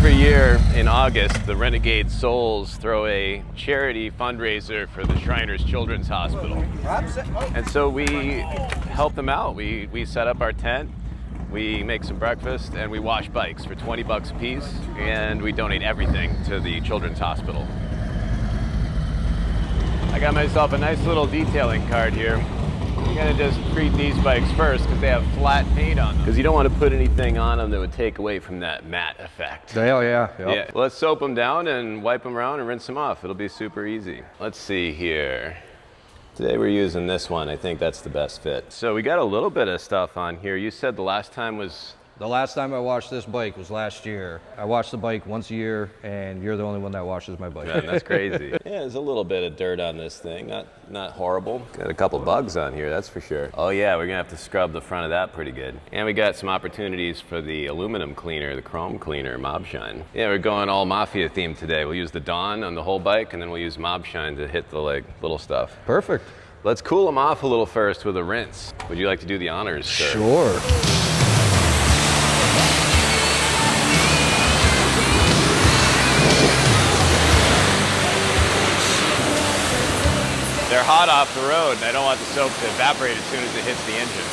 Every year in August, the Renegade Souls throw a charity fundraiser for the Shriners Children's Hospital. And so we help them out. We set up our tent, we make some breakfast, and we wash bikes for 20 bucks a piece, and we donate everything to the Children's Hospital. I got myself a nice little detailing card here. You gotta just treat these bikes first because they have flat paint on them. Because you don't want to put anything on them that would take away from that matte effect. Hell yeah. Yep. Yeah. Well, let's soap them down and wipe them around and rinse them off. It'll be super easy. Let's see here. Today we're using this one. I think that's the best fit. So we got a little bit of stuff on here. You said the last time was... The last time I washed this bike was last year. I wash the bike once a year, and you're the only one that washes my bike. Man, that's crazy. Yeah, there's a little bit of dirt on this thing. Not horrible. Got a couple bugs on here, that's for sure. Oh yeah, we're gonna have to scrub the front of that pretty good. And we got some opportunities for the aluminum cleaner, the chrome cleaner, Mob Shine. Yeah, we're going all Mafia themed today. We'll use the Dawn on the whole bike, and then we'll use Mob Shine to hit the little stuff. Perfect. Let's cool them off a little first with a rinse. Would you like to do the honors, sir? Sure. They're hot off the road, and I don't want the soap to evaporate as soon as it hits the engine.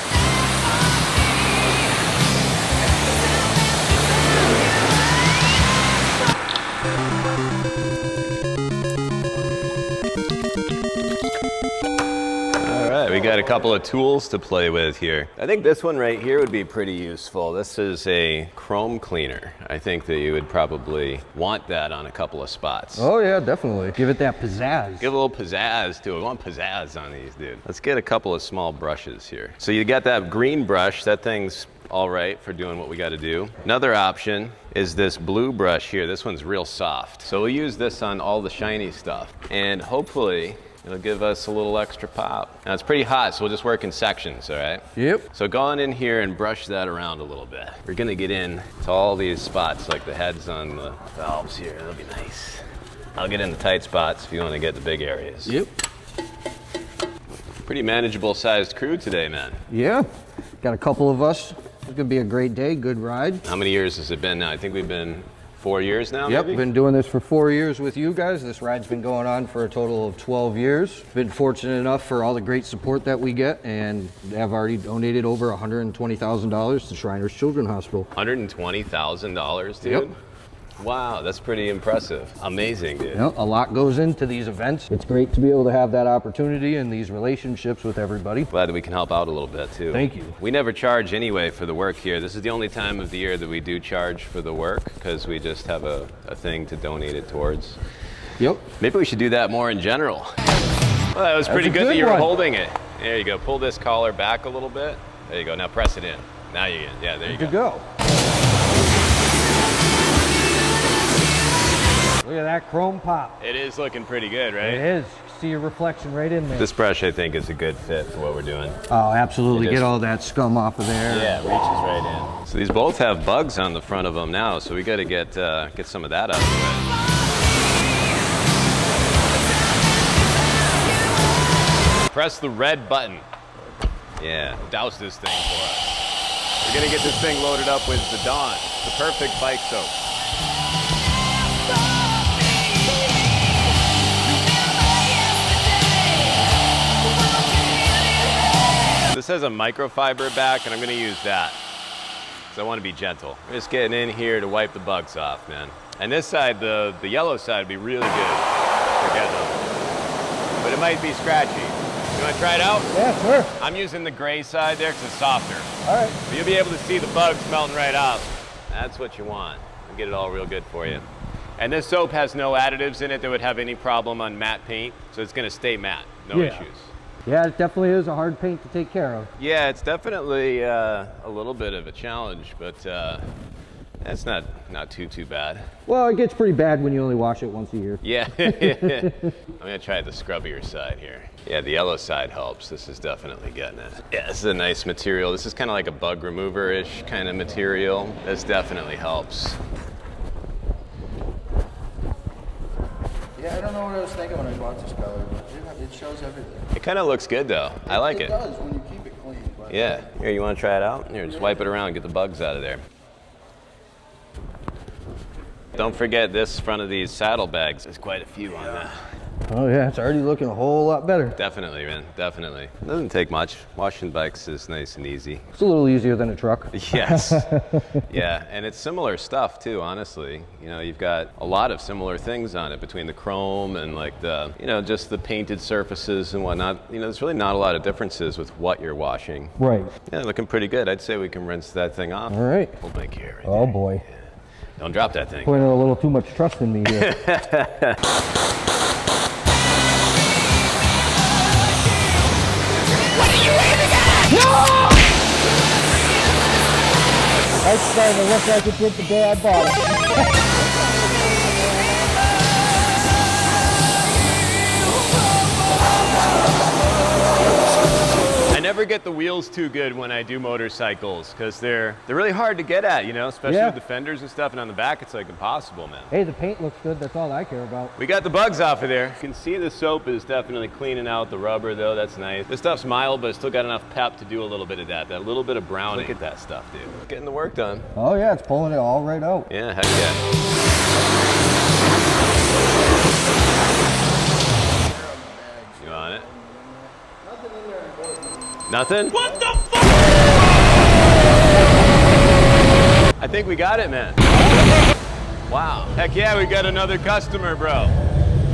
We got a couple of tools to play with here. I think this one right here would be pretty useful. This is a chrome cleaner. I think that you would probably want that on a couple of spots. Oh yeah, definitely. Give it that pizzazz. Give a little pizzazz to it. We want pizzazz on these, dude. Let's get a couple of small brushes here. So you got that green brush. That thing's all right for doing what we got to do. Another option is this blue brush here. This one's real soft. So we'll use this on all the shiny stuff. And hopefully, it'll give us a little extra pop. Now it's pretty hot, so we'll just work in sections, all right? Yep. So go on in here and brush that around a little bit. We're gonna get in to all these spots, like the heads on the valves here. That'll be nice. I'll get in the tight spots if you wanna get the big areas. Yep. Pretty manageable sized crew today, man. Yeah, got a couple of us. It's gonna be a great day, good ride. How many years has it been now? I think we've been 4 years now, Yep, maybe? been doing this for 4 years with you guys. This ride's been going on for a total of 12 years. Been fortunate enough for all the great support that we get, and have already donated over $120,000 to Shriners Children's Hospital. $120,000, dude? Yep. Wow, that's pretty impressive. Amazing, dude. You know, a lot goes into these events. It's great to be able to have that opportunity and these relationships with everybody. Glad that we can help out a little bit too. Thank you. We never charge anyway for the work here. This is the only time of the year that we do charge for the work because we just have a thing to donate it towards. Yep. Maybe we should do that more in general. Well, that was pretty good that you were holding it. There you go. Pull this collar back a little bit. There you go. Now press it in. Now you get, yeah, there you Good go. to go. Look at that chrome pop. It is looking pretty good, right? It is. See your reflection right in there. This brush, I think, is a good fit for what we're doing. Oh, absolutely. Get all that scum off of there. Yeah, it reaches right in. So these both have bugs on the front of them now, so we got to get some of that out of the way. Press the red button. Yeah, douse this thing for us. We're gonna get this thing loaded up with the Dawn, the perfect bike soap. This has a microfiber back, and I'm gonna use that. So I wanna be gentle. I'm just getting in here to wipe the bugs off, man. And this side, the yellow side would be really good for getting them. But it might be scratchy. You wanna try it out? Yeah, sure. I'm using the gray side there because it's softer. All right. But you'll be able to see the bugs melting right off. That's what you want. I'll get it all real good for you. And this soap has no additives in it that would have any problem on matte paint, so it's gonna stay matte, no issues. Yeah, it definitely is a hard paint to take care of. Yeah, it's definitely a little bit of a challenge, but that's not too bad. Well, it gets pretty bad when you only wash it once a year. Yeah. I'm gonna try the scrubbier side here. Yeah, the yellow side helps. This is definitely getting it. Yeah, this is a nice material. This is kind of like a bug remover-ish kind of material. This definitely helps. Yeah, I don't know what I was thinking when I bought this color, but it shows everything. It kind of looks good though. I like it. It does when you keep it clean. But Yeah. Here, you want to try it out? Here, just wipe it around, get the bugs out of there. don't forget this front of these saddlebags. There's quite a few on that. Oh yeah, it's already looking a whole lot better. Definitely, man, definitely. It doesn't take much. Washing bikes is nice and easy. It's a little easier than a truck. Yes. Yeah, and it's similar stuff too, honestly. You know, you've got a lot of similar things on it between the chrome and like the, you know, just the painted surfaces and whatnot. You know, there's really not a lot of differences with what you're washing. Right. Yeah, looking pretty good. I'd say we can rinse that thing off. All right. Hold my gear right Oh there. boy. Yeah. Don't drop that thing. Putting a little too much trust in me here. That's starting to look like it did the day I bought it. I never get the wheels too good when I do motorcycles because they're really hard to get at, you know, especially with the fenders and stuff, and on the back it's like impossible, man. Hey, the paint looks good. That's all I care about. We got the bugs off of there. You can see the soap is definitely cleaning out the rubber though. That's nice. This stuff's mild, but it's still got enough pep to do a little bit of that little bit of browning. Look at that stuff, dude. Getting the work done. Oh yeah, it's pulling it all right out. Yeah, heck yeah. You on it? Nothing? What the fuck? I think we got it, man. Wow. Heck yeah, we got another customer, bro.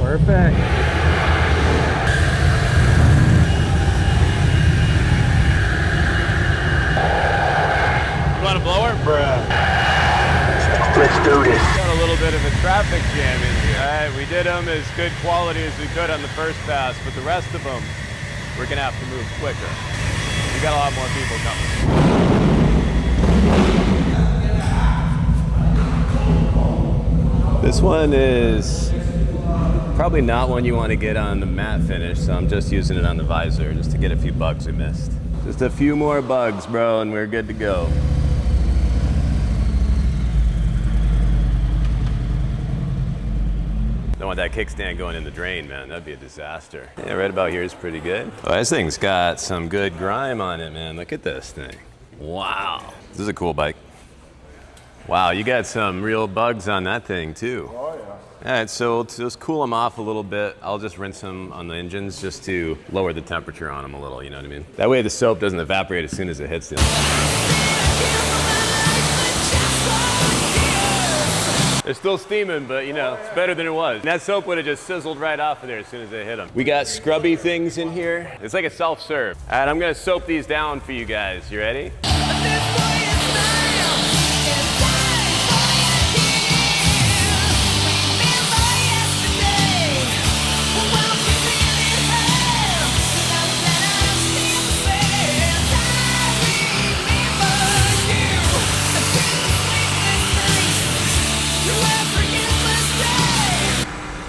Perfect. You want a blower? Bruh. Let's do this. Got a little bit of a traffic jam in here. All right, we did them as good quality as we could on the first pass, but the rest of them, we're gonna have to move quicker. We got a lot more people coming. This one is probably not one you want to get on the matte finish, so I'm just using it on the visor just to get a few bugs we missed. Just a few more bugs, bro, and we're good to go. Don't want that kickstand going in the drain, man. That'd be a disaster. Yeah, right about here is pretty good. Oh, this thing's got some good grime on it, man. Look at this thing. Wow. This is a cool bike. Wow, you got some real bugs on that thing, too. Oh, yeah. All right, so to just cool them off a little bit, I'll just rinse them on the engines just to lower the temperature on them a little, you know what I mean? That way the soap doesn't evaporate as soon as it hits them. They're still steaming, but you know, it's better than it was. And that soap would have just sizzled right off of there as soon as it hit them. We got scrubby things in here. It's like a self-serve. All right, I'm gonna soap these down for you guys. You ready?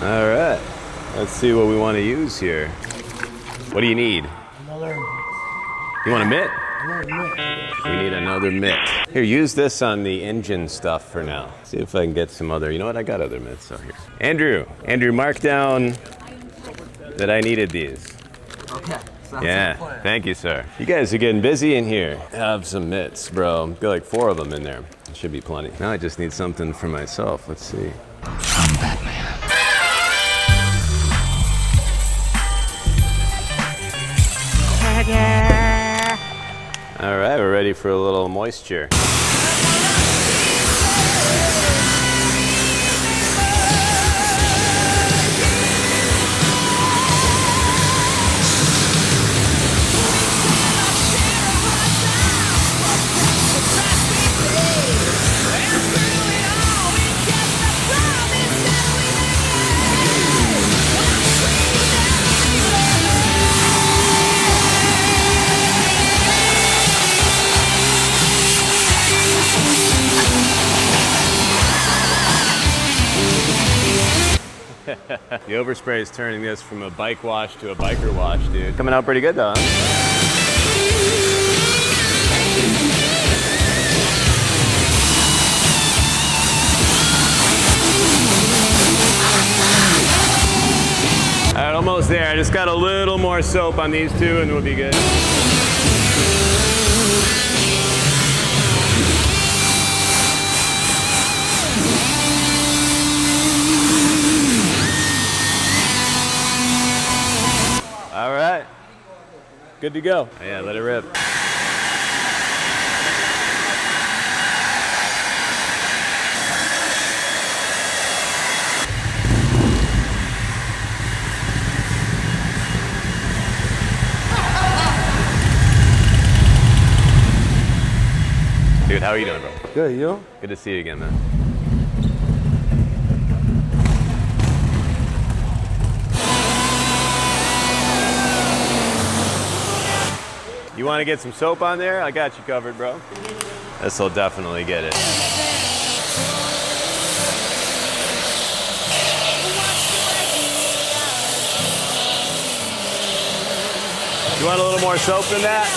All right, let's see what we want to use here. What do you need? Another. You want a mitt? Another mitt. We need another mitt. Here, use this on the engine stuff for now. See if I can get some other, you know what, I got other mitts out here. Andrew, mark down that I needed these. Okay. Yeah, thank you, sir. You guys are getting busy in here. Have some mitts, bro. Got like 4 of them in there. Should be plenty. Now I just need something for myself. Let's see. I'm Batman. All right, we're ready for a little moisture. The overspray is turning this from a bike wash to a biker wash, dude. Coming out pretty good though, huh? All right, almost there. I just got a little more soap on these two and we'll be good. Good to go. Yeah, let it rip. Dude, how are you doing, bro? Good, you? Good to see you again, man. You want to get some soap on there? I got you covered, bro. This will definitely get it. You want a little more soap than that?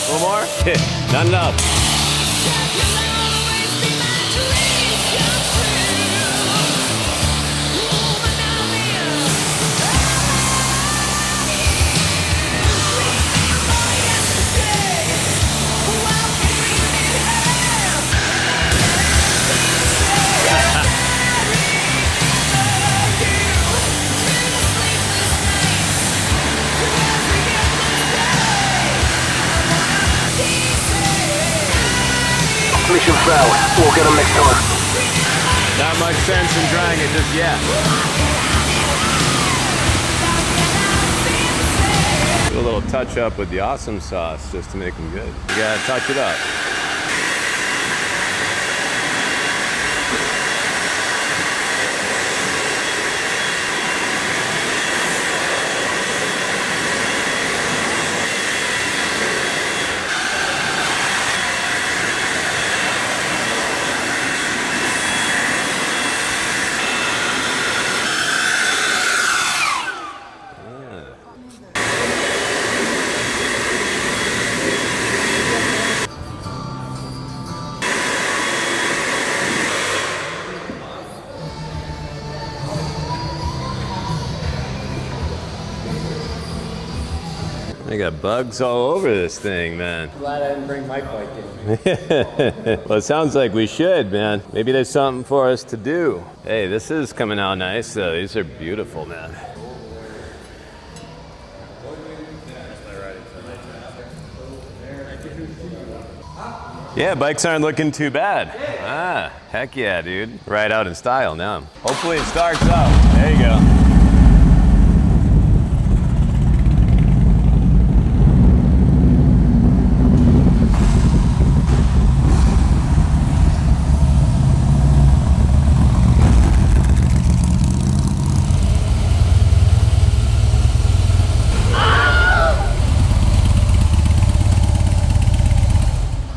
A little more? Not enough. Mission failed. We'll get them next time. Not much sense in drying it just yet. Do a little touch up with the awesome sauce just to make them good. You gotta touch it up. I got bugs all over this thing, man. Glad I didn't bring my bike in. Well, it sounds like we should, man. Maybe there's something for us to do. Hey, this is coming out nice, though. These are beautiful, man. Yeah, bikes aren't looking too bad. Ah, heck yeah, dude. Ride out in style now. Hopefully it starts up. There you go.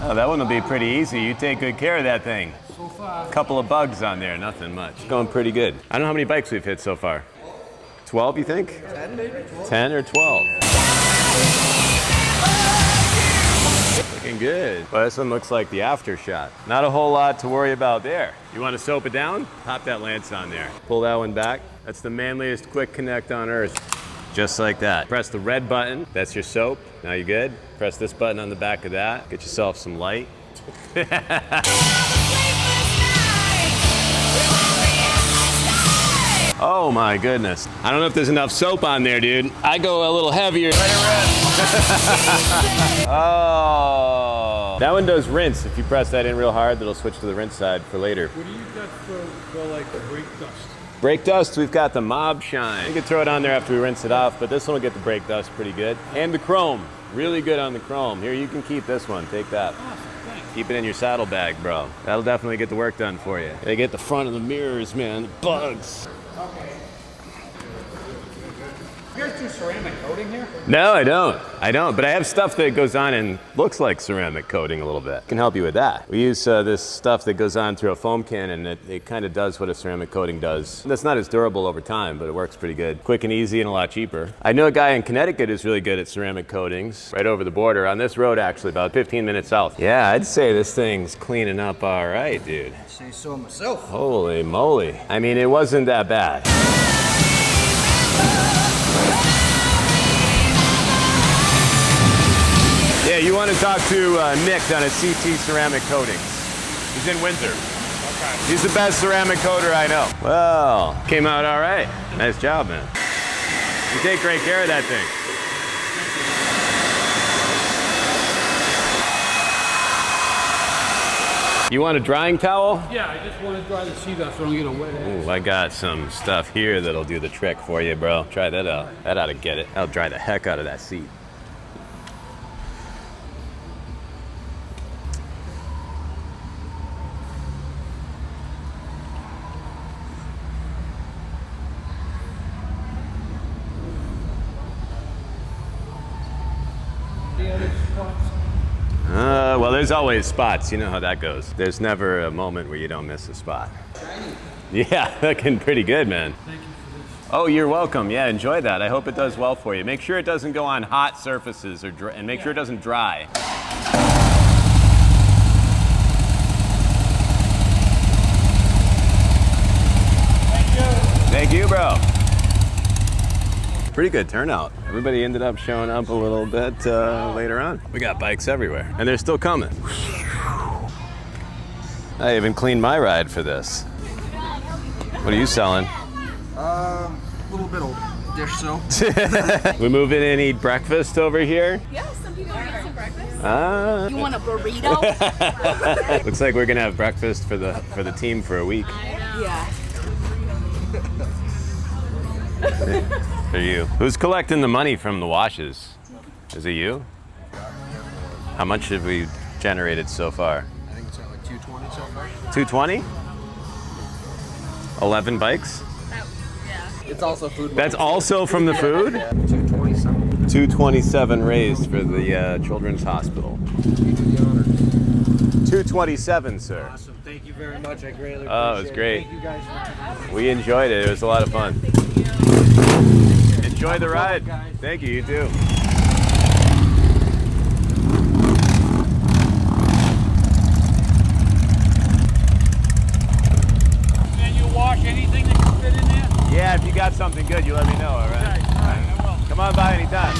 Oh, that one will be pretty easy. You take good care of that thing. So far. A couple of bugs on there, nothing much. Going pretty good. I don't know how many bikes we've hit so far. 12, you think? 10 maybe? 12? 10 or 12. Looking good. Well, this one looks like the after shot. Not a whole lot to worry about there. You want to soap it down? Pop that lance on there. Pull that one back. That's the manliest quick connect on earth. Just like that. Press the red button. That's your soap. Now you're good. Press this button on the back of that. Get yourself some light. Oh my goodness. I don't know if there's enough soap on there, dude. I go a little heavier. Oh. That one does rinse. If you press that in real hard, it'll switch to the rinse side for later. What do you got for like the brake dust? Brake dust, we've got the Mob Shine. You can throw it on there after we rinse it off, but this one will get the brake dust pretty good. And the chrome, really good on the chrome. Here, you can keep this one, take that. Awesome, thanks. Keep it in your saddlebag, bro. That'll definitely get the work done for you. Gotta get the front of the mirrors, man, the bugs. Okay. You guys do ceramic coating here? No, I don't, but I have stuff that goes on and looks like ceramic coating a little bit. Can help you with that. We use this stuff that goes on through a foam can, and it kind of does what a ceramic coating does. That's not as durable over time, but it works pretty good. Quick and easy and a lot cheaper. I know a guy in Connecticut who's really good at ceramic coatings, right over the border, on this road actually, about 15 minutes south. Yeah, I'd say this thing's cleaning up all right, dude. I'd say so myself. Holy moly. I mean, it wasn't that bad. Yeah, you want to talk to Nick down at CT Ceramic Coatings. He's in Windsor. Okay. He's the best ceramic coater I know. Well, came out all right. Nice job, man. You take great care of that thing. You want a drying towel? Yeah, I just want to dry the seat off so I don't get a wet ass. Ooh, I got some stuff here that'll do the trick for you, bro. Try that out. That ought to get it. That'll dry the heck out of that seat. Well, there's always spots. You know how that goes. There's never a moment where you don't miss a spot. Yeah, looking pretty good, man. Thank you for this. Oh, you're welcome. Yeah, enjoy that. I hope it does well for you. Make sure it doesn't go on hot surfaces and make sure it doesn't dry. Thank you, bro. Pretty good turnout. Everybody ended up showing up a little bit later on. We got bikes everywhere, and they're still coming. I even cleaned my ride for this. What are you selling? A little bit of dish soap. We move in and eat breakfast over here. Yeah, some people get some breakfast. You want a burrito? Looks like we're gonna have breakfast for the team for a week. Yeah. For you. Who's collecting the money from the washes? Is it you? How much have we generated so far? I think it's at like 220 so far. 220? 11 bikes? It's also food. That's also from the food? 227. 227 raised for the Children's Hospital. 227, sir. Awesome. Thank you very much. I greatly appreciate it. Oh, it was great. Thank you guys for We enjoyed it. It was a lot of fun. Enjoy the ride. Thank you. You too. Can you wash anything that can fit in there? Yeah, if you got something good, you let me know, all right? Okay, all right, I will. Come on by anytime.